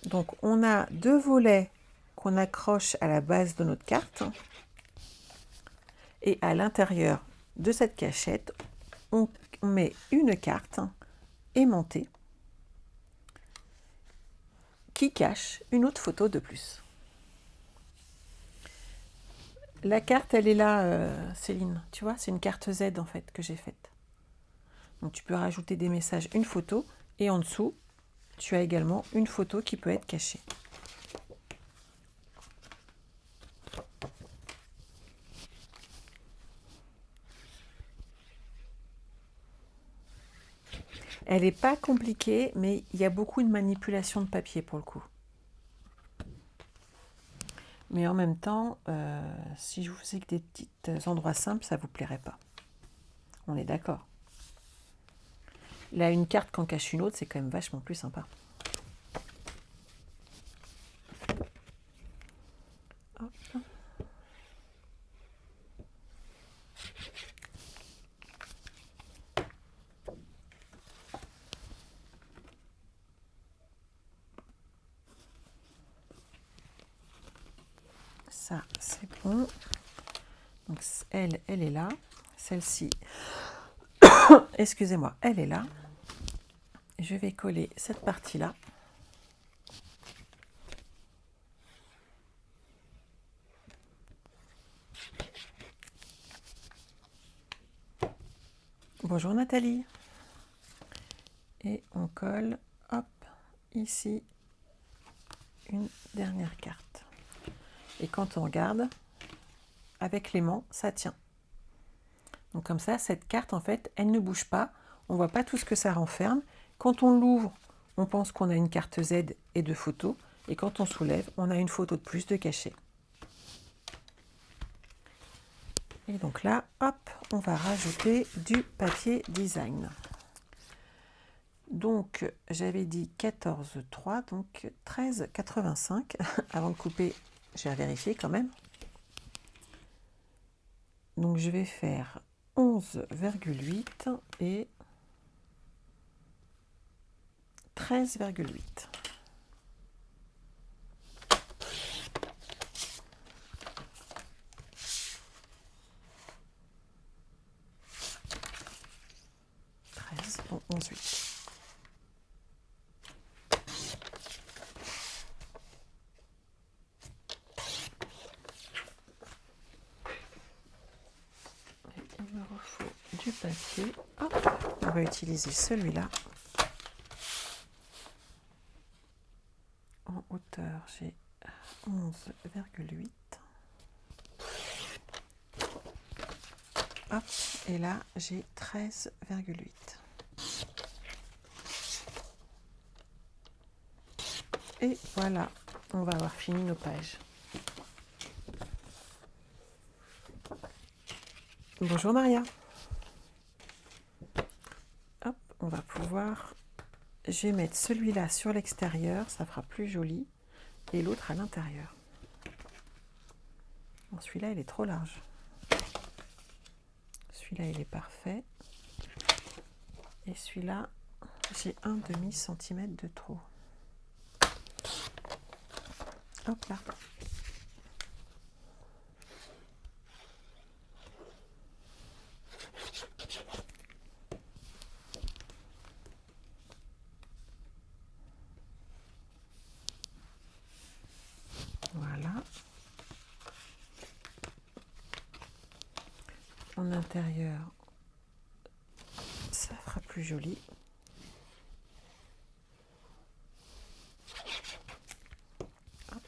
Donc on a deux volets qu'on accroche à la base de notre carte. Et à l'intérieur de cette cachette, on met une carte aimantée qui cache une autre photo de plus. La carte, elle est là, Céline. Tu vois, c'est une carte Z en fait que j'ai faite. Donc tu peux rajouter des messages, une photo, et en dessous, tu as également une photo qui peut être cachée. Elle n'est pas compliquée, mais il y a beaucoup de manipulation de papier pour le coup. Mais en même temps, si je vous faisais que des petits endroits simples, ça ne vous plairait pas. On est d'accord. Là, une carte qu'en cache une autre, c'est quand même vachement plus sympa. Hop. Ça, c'est bon. Donc, elle est là. Celle-ci, excusez-moi, elle est là. Je vais coller cette partie-là. Bonjour Nathalie. Et on colle, hop, ici, une dernière carte. Et quand on regarde, avec l'aimant, ça tient. Donc comme ça, cette carte, en fait, elle ne bouge pas. On ne voit pas tout ce que ça renferme. Quand on l'ouvre, on pense qu'on a une carte Z et deux photos. Et quand on soulève, on a une photo de plus de cachet. Et donc là, hop, on va rajouter du papier design. Donc, j'avais dit 14,3, donc 13,85. Avant de couper, je vais vérifier quand même. Donc, je vais faire 11,8 et 13,8. Bon, 11,8. Il me refaut du papier. Hop, on va utiliser celui-là. En hauteur, j'ai 11,8. Hop, et là, j'ai 13,8. Et voilà, on va avoir fini nos pages. Bonjour Maria. Hop, on va pouvoir... Je vais mettre celui-là sur l'extérieur, ça fera plus joli, et l'autre à l'intérieur. Bon, celui-là, il est trop large. Celui-là, il est parfait. Et celui-là, j'ai un demi-centimètre de trop. Hop là. Voilà. En intérieur, ça fera plus joli. Hop.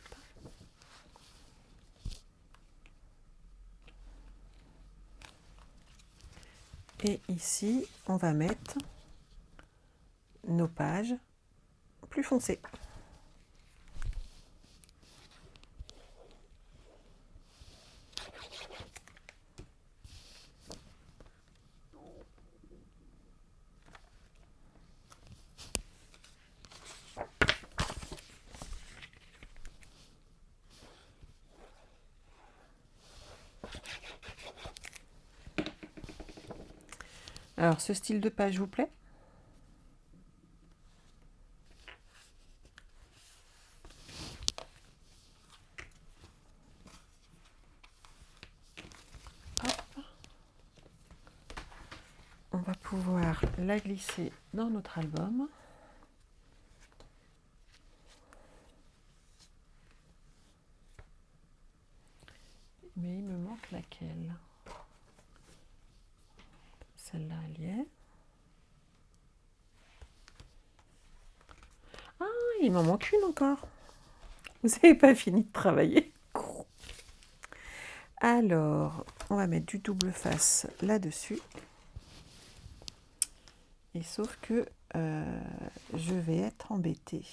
Et ici, on va mettre nos pages plus foncées. Alors, ce style de page vous plaît? Hop. On va pouvoir la glisser dans notre album. Mais il me manque laquelle? Celle-là, elle y est. Ah, il m'en manque une encore. Vous n'avez pas fini de travailler. Alors, on va mettre du double face là-dessus. Et sauf que je vais être embêtée.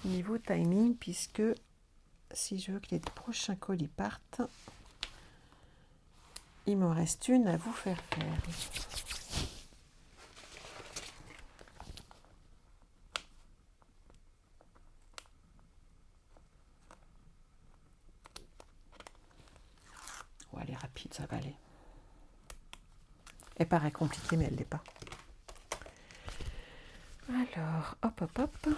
Niveau timing, puisque si je veux que les prochains colis partent, il m'en reste une à vous faire faire. Oh, elle est rapide, ça va aller. Elle paraît compliquée, mais elle ne l'est pas. Alors, hop, hop, hop.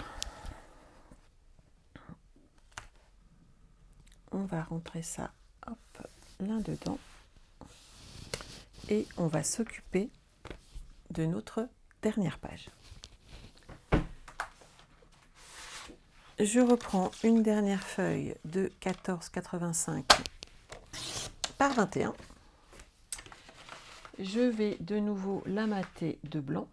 On va rentrer ça, hop, là dedans. Et on va s'occuper de notre dernière page. Je reprends une dernière feuille de 14,85 par 21. Je vais de nouveau la mater de blanc.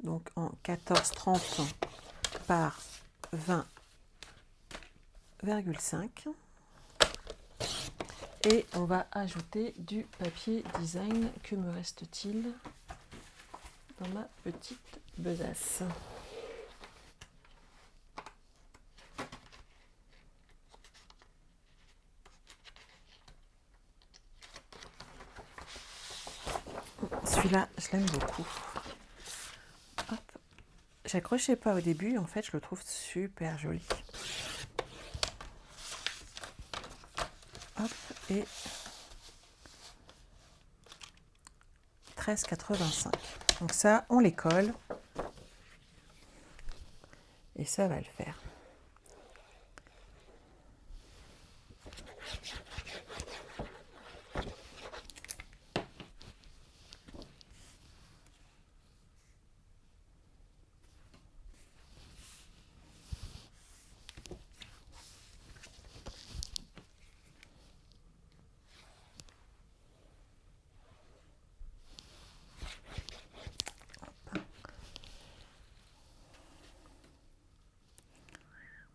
Donc en 14,30 par 20,5. Et on va ajouter du papier design. Que me reste-t-il dans ma petite besace? Celui-là, je l'aime beaucoup. Hop. J'accrochais pas au début, en fait, je le trouve super joli. Hop, et 13,85. Donc ça, on les colle. Et ça va le faire.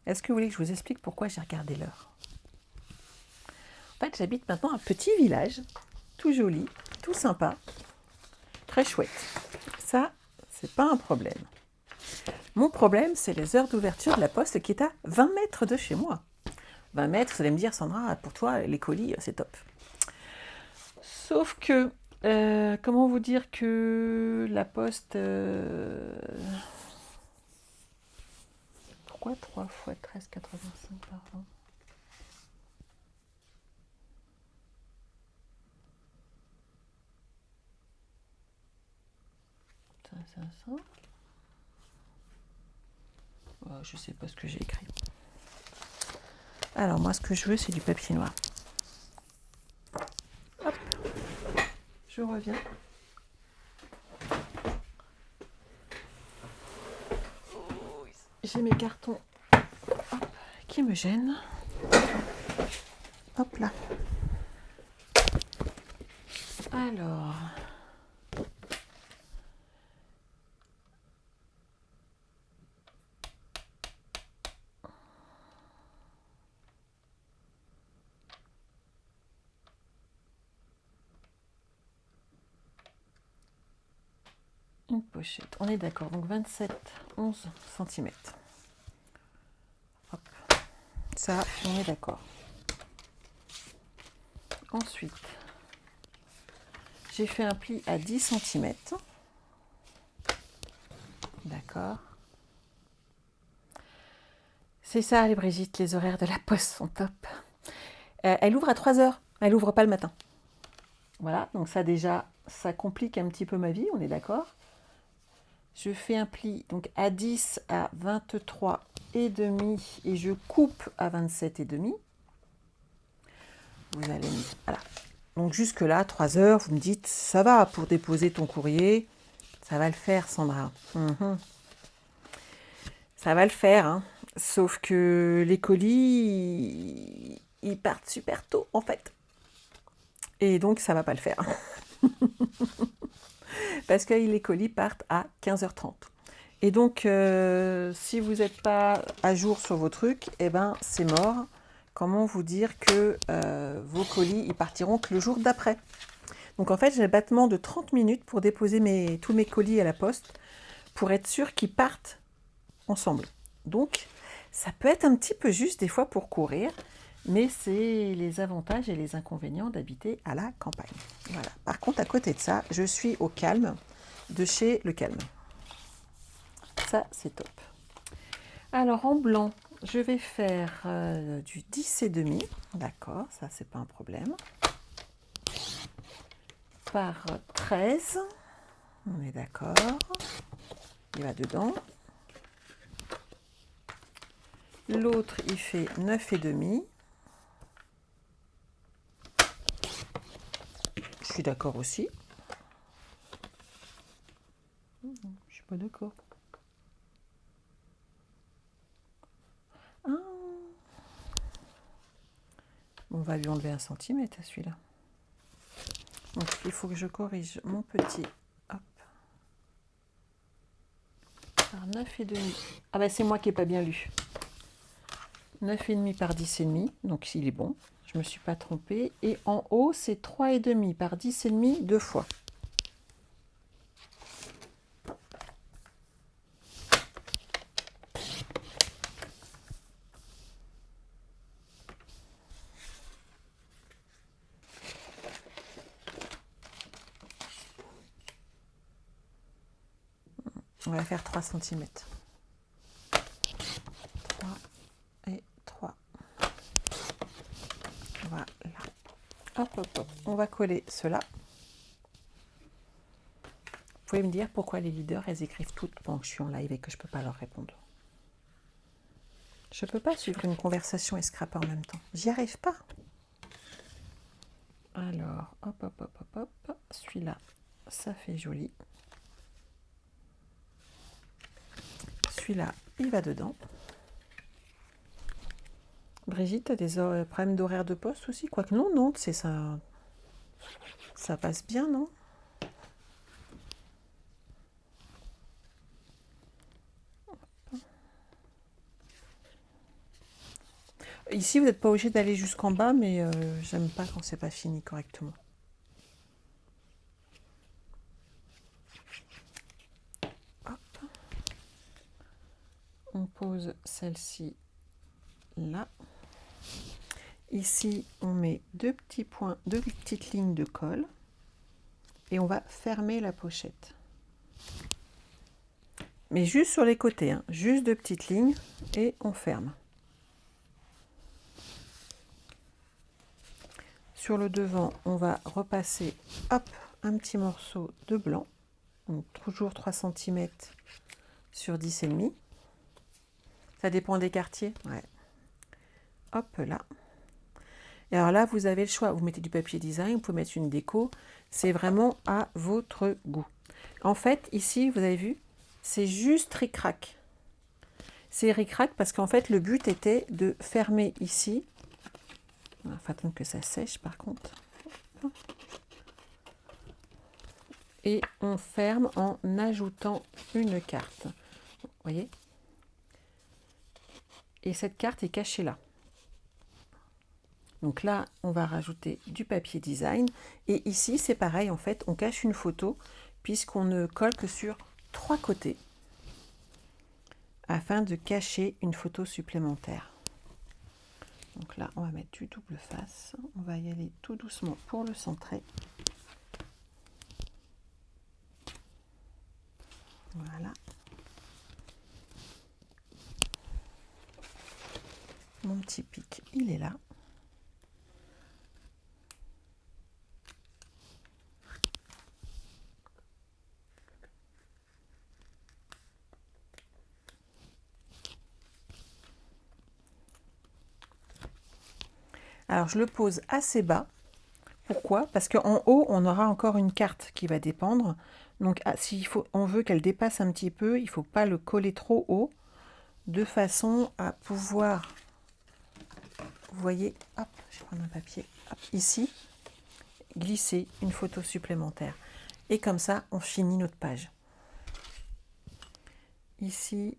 Est-ce que vous voulez que je vous explique pourquoi j'ai regardé l'heure? En fait, j'habite maintenant un petit village, tout joli, tout sympa, très chouette. Ça, c'est pas un problème. Mon problème, c'est les heures d'ouverture de la poste qui est à 20 mètres de chez moi. 20 mètres, vous allez me dire, Sandra, pour toi, les colis, c'est top. Sauf que, comment vous dire que la poste... pourquoi 3 x 13,85, pardon. Ça. Oh, je sais pas ce que j'ai écrit. Alors moi, ce que je veux, c'est du papier noir. Hop, je reviens. J'ai mes cartons qui me gênent. Hop là. Alors. Une pochette. On est d'accord. Donc 27, 11 cm. Hop. Ça, on est d'accord. Ensuite, j'ai fait un pli à 10 cm. D'accord. C'est ça, les Brigitte, les horaires de la poste sont top. Elle ouvre à 3 h. Elle ouvre pas le matin. Voilà, donc ça déjà, ça complique un petit peu ma vie, on est d'accord. Je fais un pli donc à 10 à 23,5 et je coupe à 27,5. Vous allez me... Voilà. Donc jusque là, 3 h, vous me dites, ça va pour déposer ton courrier. Ça va le faire, Sandra. Ça va le faire, hein. Sauf que les colis, ils partent super tôt, en fait. Et donc, ça va pas le faire. Parce que les colis partent à 15h30. Et donc, si vous n'êtes pas à jour sur vos trucs, eh ben, c'est mort. Comment vous dire que vos colis, ils partiront que le jour d'après. Donc, en fait, j'ai un battement de 30 minutes pour déposer tous mes colis à la poste pour être sûr qu'ils partent ensemble. Donc, ça peut être un petit peu juste des fois pour courir, mais c'est les avantages et les inconvénients d'habiter à la campagne. Voilà. Par contre, à côté de ça, je suis au Calme de chez Le Calme. Ça, c'est top. Alors, en blanc, je vais faire du 10,5. D'accord, ça, c'est pas un problème. Par 13. On est d'accord. Il va dedans. L'autre, il fait 9,5. Je suis d'accord aussi. Je suis pas d'accord. Ah. On va lui enlever 1 centimètre à celui-là. Donc il faut que je corrige mon petit. Hop. Par 9,5. Ah ben c'est moi qui n'ai pas bien lu. 9,5 par 10,5. Donc il est bon. Je ne me suis pas trompée. Et en haut, c'est 3,5 par 10,5 deux fois. On va faire 3 cm. 3 et 3. Voilà. Hop, hop, hop. On va coller cela. Vous pouvez me dire pourquoi les leaders, elles écrivent toutes pendant que je suis en live et que je ne peux pas leur répondre. Je ne peux pas suivre une conversation et scraper en même temps. J'y arrive pas. Alors, hop, hop, hop, hop, hop. Celui-là, ça fait joli. Celui-là, il va dedans. Brigitte, tu as des problèmes d'horaire de poste aussi? Quoique non, non, c'est ça. Ça passe bien, non? Ici, vous n'êtes pas obligé d'aller jusqu'en bas, mais j'aime pas quand c'est pas fini correctement. Hop. On pose celle-ci là. Ici, on met deux petits points, deux petites lignes de colle et on va fermer la pochette. mais juste sur les côtés, hein, juste de petites lignes et on ferme. Sur le devant, on va repasser, hop, un petit morceau de blanc, donc toujours 3 cm sur 10,5. Ça dépend des quartiers. Ouais. Hop là. Et alors là, vous avez le choix. Vous mettez du papier design, vous pouvez mettre une déco. C'est vraiment à votre goût. En fait, ici, vous avez vu, c'est juste ric-rac. C'est ric-rac parce qu'en fait, le but était de fermer ici. Il faut attendre que ça sèche par contre. Et on ferme en ajoutant une carte. Vous voyez? Et cette carte est cachée là. Donc là, on va rajouter du papier design. Et ici, c'est pareil, en fait, on cache une photo puisqu'on ne colle que sur 3 côtés afin de cacher une photo supplémentaire. Donc là, on va mettre du double face. On va y aller tout doucement pour le centrer. Voilà. Mon petit pic, il est là. Alors, je le pose assez bas. Pourquoi? Parce qu'en haut, on aura encore une carte qui va dépendre. Donc, on veut qu'elle dépasse un petit peu, il ne faut pas le coller trop haut, de façon à pouvoir, vous voyez, hop, je vais prendre un papier, hop, ici, glisser une photo supplémentaire. Et comme ça, on finit notre page. Ici,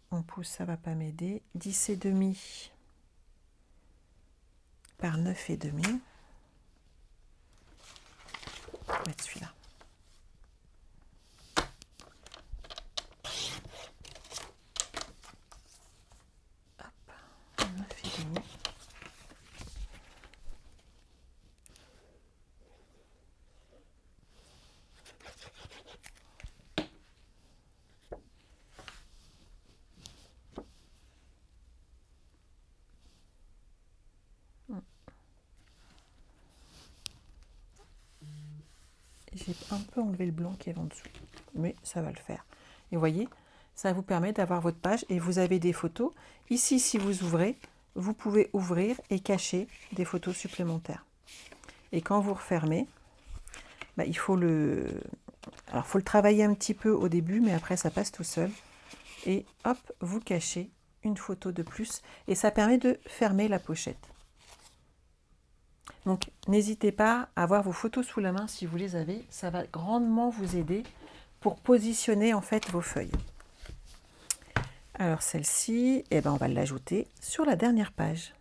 on pousse, ça ne va pas m'aider, 10,5 par 9,5. Je vais mettre celui-là. Hop, 9,5. J'ai un peu enlevé le blanc qui est en dessous, mais ça va le faire. Et vous voyez, ça vous permet d'avoir votre page et vous avez des photos. Ici, si vous ouvrez, vous pouvez ouvrir et cacher des photos supplémentaires. Et quand vous refermez, bah, il faut le travailler un petit peu au début, mais après ça passe tout seul. Et hop, vous cachez une photo de plus et ça permet de fermer la pochette. Donc, n'hésitez pas à avoir vos photos sous la main si vous les avez. Ça va grandement vous aider pour positionner en fait vos feuilles. Alors, celle-ci, eh ben, on va l'ajouter sur la dernière page.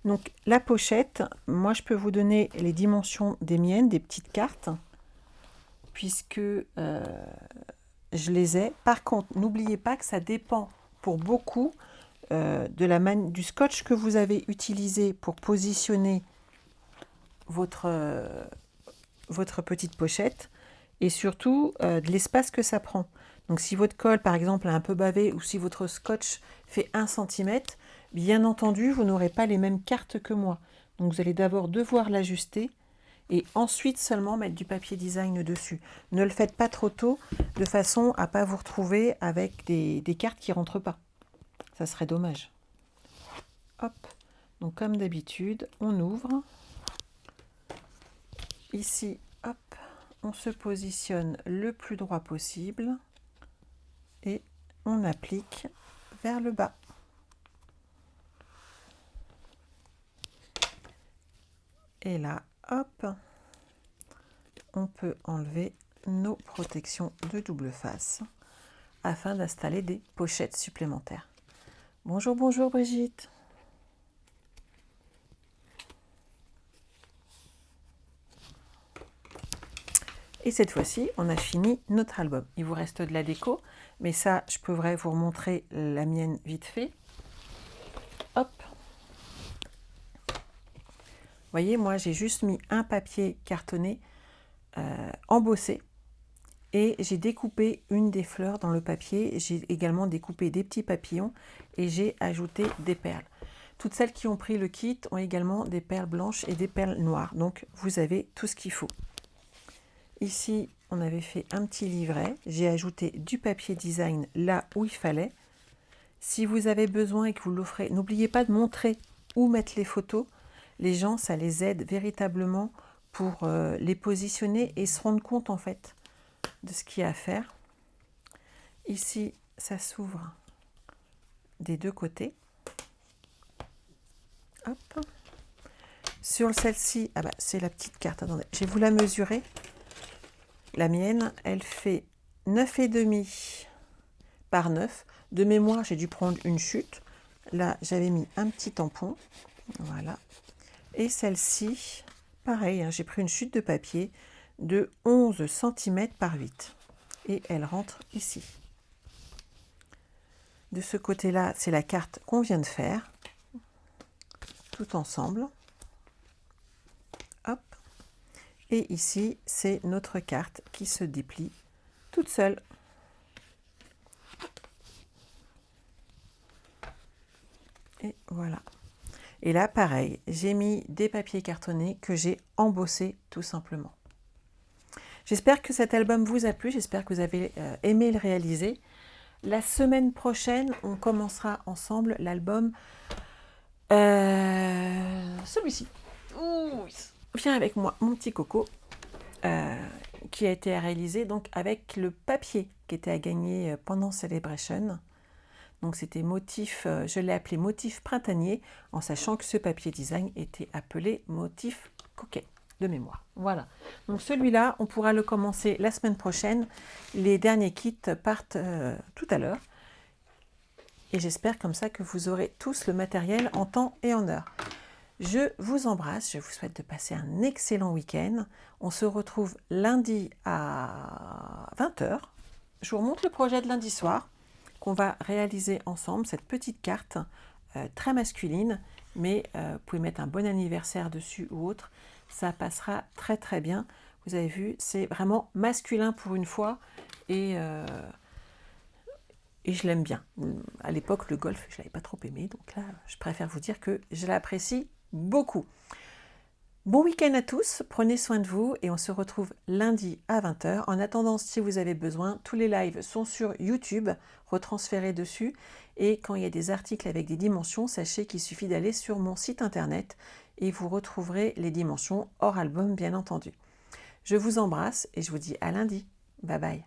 Donc, la pochette, moi, je peux vous donner les dimensions des miennes, des petites cartes, puisque je les ai. Par contre, n'oubliez pas que ça dépend pour beaucoup du scotch que vous avez utilisé pour positionner votre petite pochette et surtout de l'espace que ça prend. Donc si votre colle par exemple est un peu bavé ou si votre scotch fait 1 cm, bien entendu vous n'aurez pas les mêmes cartes que moi. Donc vous allez d'abord devoir l'ajuster et ensuite seulement mettre du papier design dessus. Ne le faites pas trop tôt de façon à ne pas vous retrouver avec des cartes qui ne rentrent pas. Ça serait dommage. Hop, donc comme d'habitude, on ouvre. Ici, hop, on se positionne le plus droit possible et on applique vers le bas. Et là, hop, on peut enlever nos protections de double face afin d'installer des pochettes supplémentaires. Bonjour, bonjour Brigitte. Et cette fois-ci, on a fini notre album. Il vous reste de la déco, mais ça, je pourrais vous remontrer la mienne vite fait. Hop. Vous voyez, moi, j'ai juste mis un papier cartonné embossé Et j'ai découpé une des fleurs dans le papier. J'ai également découpé des petits papillons et j'ai ajouté des perles. Toutes celles qui ont pris le kit ont également des perles blanches et des perles noires. Donc, vous avez tout ce qu'il faut. Ici, on avait fait un petit livret. J'ai ajouté du papier design là où il fallait. Si vous avez besoin et que vous l'offrez, n'oubliez pas de montrer où mettre les photos. Les gens, ça les aide véritablement pour les positionner et se rendre compte en fait de ce qu'il y a à faire. Ici, ça s'ouvre des deux côtés. Hop. Sur celle-ci, ah bah, c'est la petite carte. Attendez, je vais vous la mesurer. La mienne, elle fait 9,5 par 9. De mémoire, j'ai dû prendre une chute. Là, j'avais mis un petit tampon. Voilà. Et celle-ci, pareil, hein, j'ai pris une chute de papier de 11 cm par 8. Et elle rentre ici. De ce côté-là, c'est la carte qu'on vient de faire. Tout ensemble. Hop. Et ici, c'est notre carte qui se déplie toute seule. Et voilà. Et là, pareil, j'ai mis des papiers cartonnés que j'ai embossés tout simplement. J'espère que cet album vous a plu, j'espère que vous avez aimé le réaliser. La semaine prochaine, on commencera ensemble l'album, celui-ci. Viens avec moi, mon petit coco, qui a été réalisé donc avec le papier qui était à gagner pendant Celebration. Donc c'était motif, je l'ai appelé motif printanier, en sachant que ce papier design était appelé motif coquet, de mémoire. Voilà. Donc celui-là, on pourra le commencer la semaine prochaine. Les derniers kits partent tout à l'heure. Et j'espère comme ça que vous aurez tous le matériel en temps et en heure. Je vous embrasse, je vous souhaite de passer un excellent week-end. On se retrouve lundi à 20 h. Je vous remonte le projet de lundi soir qu'on va réaliser ensemble, cette petite carte très masculine, mais vous pouvez mettre un bon anniversaire dessus ou autre, ça passera très très bien. Vous avez vu, c'est vraiment masculin pour une fois et je l'aime bien. À l'époque, le golf, je ne l'avais pas trop aimé, donc là, je préfère vous dire que je l'apprécie beaucoup. Bon week-end à tous, prenez soin de vous et on se retrouve lundi à 20 h. En attendant, si vous avez besoin, tous les lives sont sur YouTube, retransférez dessus. Et quand il y a des articles avec des dimensions, sachez qu'il suffit d'aller sur mon site internet et vous retrouverez les dimensions hors album, bien entendu. Je vous embrasse et je vous dis à lundi. Bye bye.